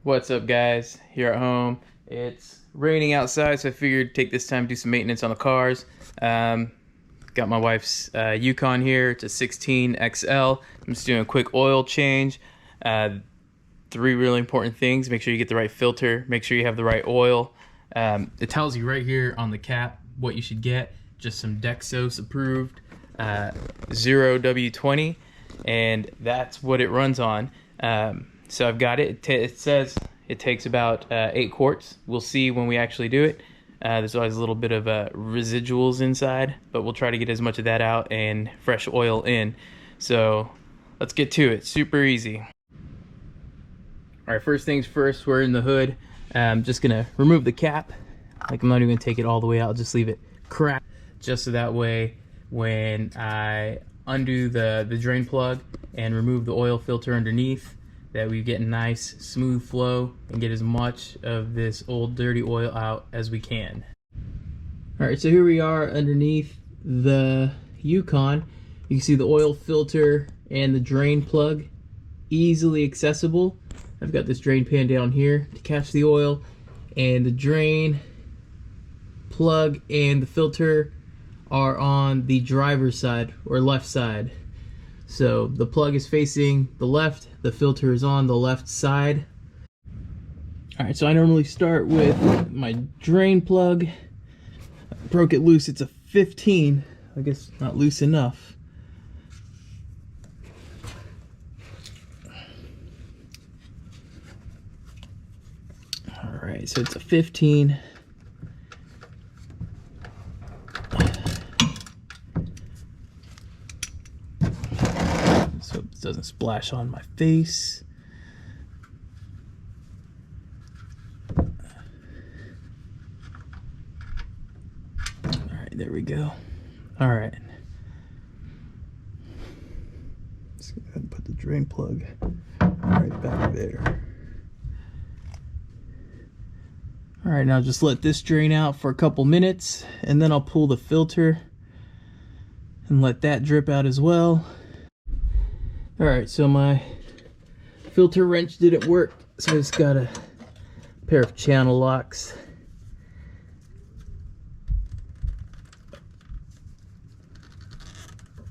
What's up, guys? Here at home. It's raining outside, so I figured take this time to do some maintenance on the cars. Got my wife's Yukon here. It's a 16 XL. I'm just doing a quick oil change. Three really important things: make sure you get the right filter, make sure you have the right oil. It tells you right here on the cap what you should get. Just some Dexos approved 0W20, and that's what it runs on. So I've got it. It says it takes about 8 quarts. We'll see when we actually do it. There's always a little bit of residuals inside, but we'll try to get as much of that out and fresh oil in. So let's get to it. Super easy. All right, first things first, we're in the hood. I'm just gonna remove the cap. Like, I'm not even gonna take it all the way out, just leave it cracked, just so that way when I undo the drain plug and remove the oil filter underneath, that we get a nice smooth flow and get as much of this old dirty oil out as we can. All right, so here we are underneath the Yukon. You can see the oil filter and the drain plug easily accessible. I've got this drain pan down here to catch the oil, and the drain plug and the filter are on the driver's side or left side. So the plug is facing the left, the filter is on the left side. All right, so I normally start with my drain plug. I broke it loose. It's a 15. I guess not loose enough. All right, so it's a 15. So it doesn't splash on my face. All right, there we go. All right. Let's go ahead and put the drain plug right back there. All right, now just let this drain out for a couple minutes, and then I'll pull the filter and let that drip out as well. All right, so my filter wrench didn't work, so I just got a pair of channel locks.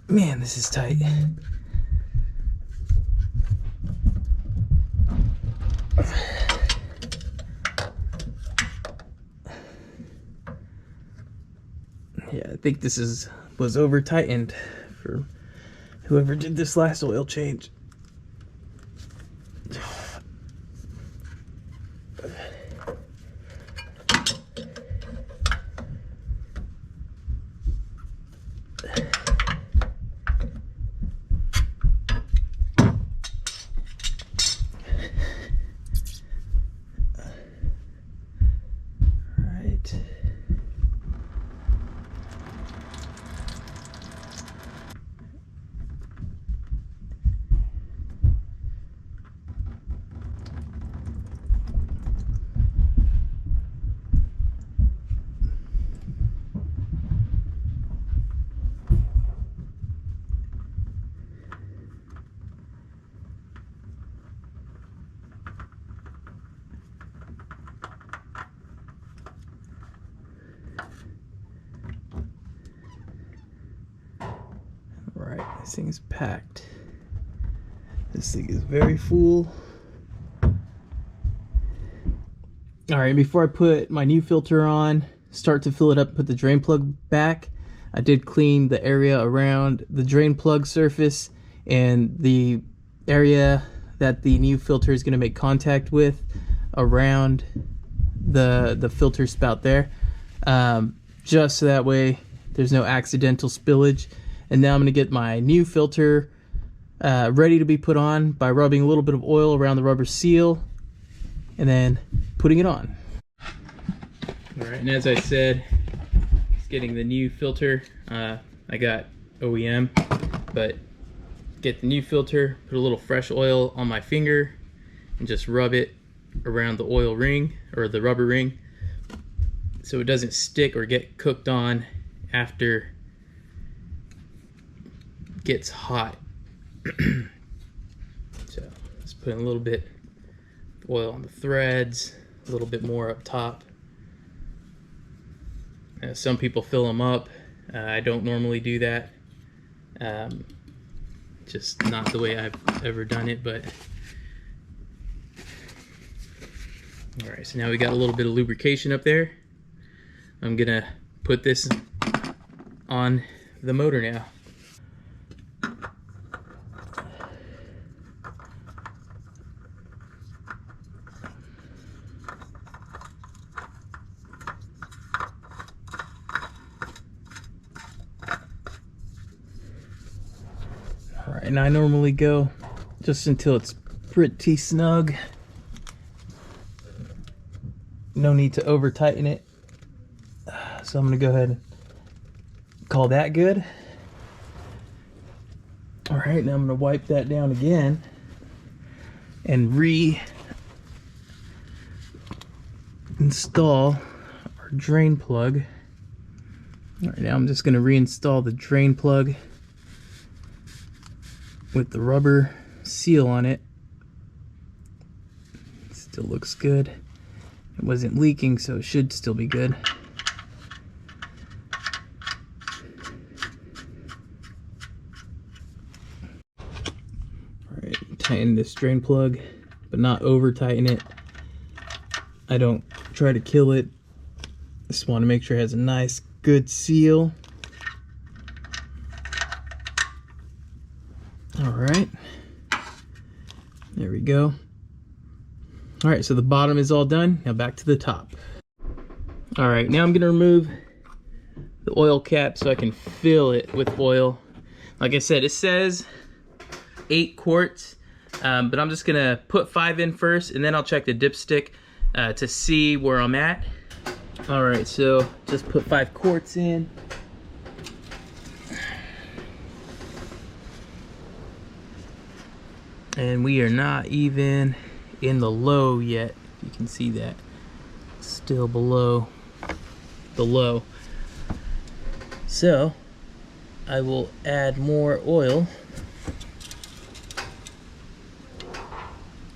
Man, this is tight. Yeah, I think this was over tightened for whoever did this last oil change. Alright, this thing is packed. This thing is very full. Alright, before I put my new filter on, start to fill it up, put the drain plug back, I did clean the area around the drain plug surface and the area that the new filter is going to make contact with around the filter spout there, just so that way there's no accidental spillage. And now I'm going to get my new filter ready to be put on by rubbing a little bit of oil around the rubber seal and then putting it on. All right, and as I said, it's getting the new filter. I got OEM, but get the new filter, put a little fresh oil on my finger, and just rub it around the oil ring or the rubber ring so it doesn't stick or get cooked on after it gets hot. So let's put in a little bit Oil on the threads, a little bit more up top. Some people fill them up. I don't normally do that. Just not the way I've ever done it, but all right, so now we got a little bit of lubrication up there. I'm gonna put this on the motor now. All right, and I normally go just until it's pretty snug. No need to over tighten it. So I'm gonna go ahead and call that good. All right, now I'm gonna wipe that down again and reinstall our drain plug. All right, now I'm just gonna reinstall the drain plug with the rubber seal on it. Still looks good. It wasn't leaking, so it should still be good. Alright, tighten this drain plug, but not over tighten it. I don't try to kill it. Just want to make sure it has a nice, good seal. Alright, there we go. Alright, so the bottom is all done. Now back to the top. Alright, now I'm going to remove the oil cap so I can fill it with oil. Like I said, it says 8 quarts, but I'm just going to put 5 in first, and then I'll check the dipstick to see where I'm at. Alright, so just put 5 quarts in. And we are not even in the low yet. You can see that. Still below the low. So I will add more oil.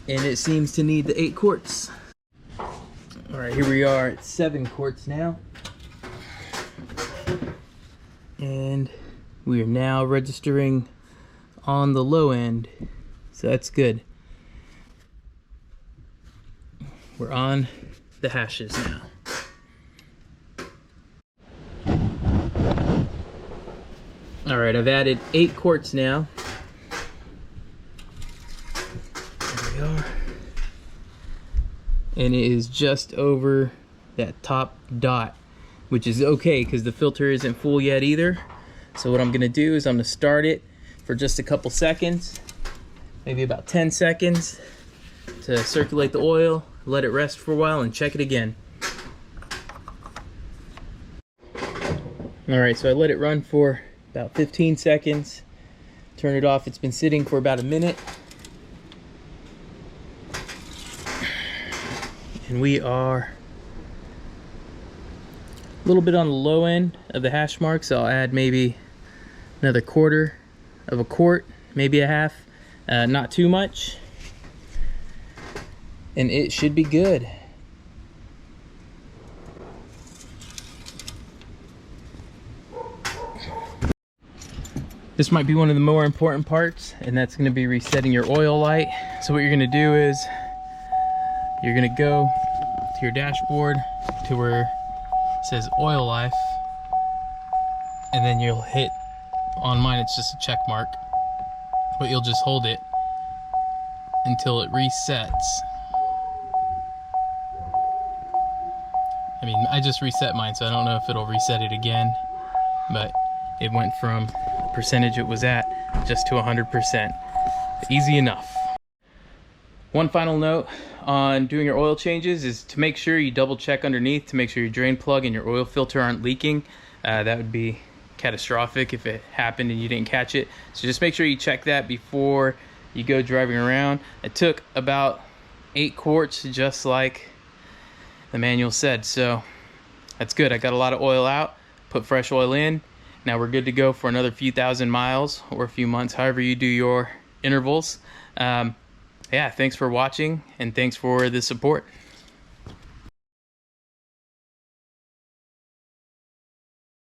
And it seems to need the 8 quarts. Alright, here we are at 7 quarts now. And we are now registering on the low end. So that's good. We're on the hashes now. All right, I've added 8 quarts now. There we are. And it is just over that top dot, which is okay because the filter isn't full yet either. So what I'm gonna do is I'm gonna start it for just a couple seconds, maybe about 10 seconds, to circulate the oil, let it rest for a while, and check it again. All right, so I let it run for about 15 seconds. Turn it off. It's been sitting for about a minute. And we are a little bit on the low end of the hash marks. So I'll add maybe another quarter of a quart, maybe a half, not too much. And it should be good. This might be one of the more important parts, and that's going to be resetting your oil light. So what you're going to do is you're going to go to your dashboard to where it says oil life, and then you'll hit, on mine it's just a check mark, but you'll just hold it until it resets. I mean, I just reset mine, so I don't know if it'll reset it again, but it went from the percentage it was at just to 100%. Easy enough. One final note on doing your oil changes is to make sure you double check underneath to make sure your drain plug and your oil filter aren't leaking. That would be catastrophic if it happened and you didn't catch it. So just make sure you check that before you go driving around. It took about 8 quarts, just like the manual said, so that's good. I got a lot of oil out, put fresh oil in. Now we're good to go for another few thousand miles or a few months, however you do your intervals. Yeah, thanks for watching and thanks for the support.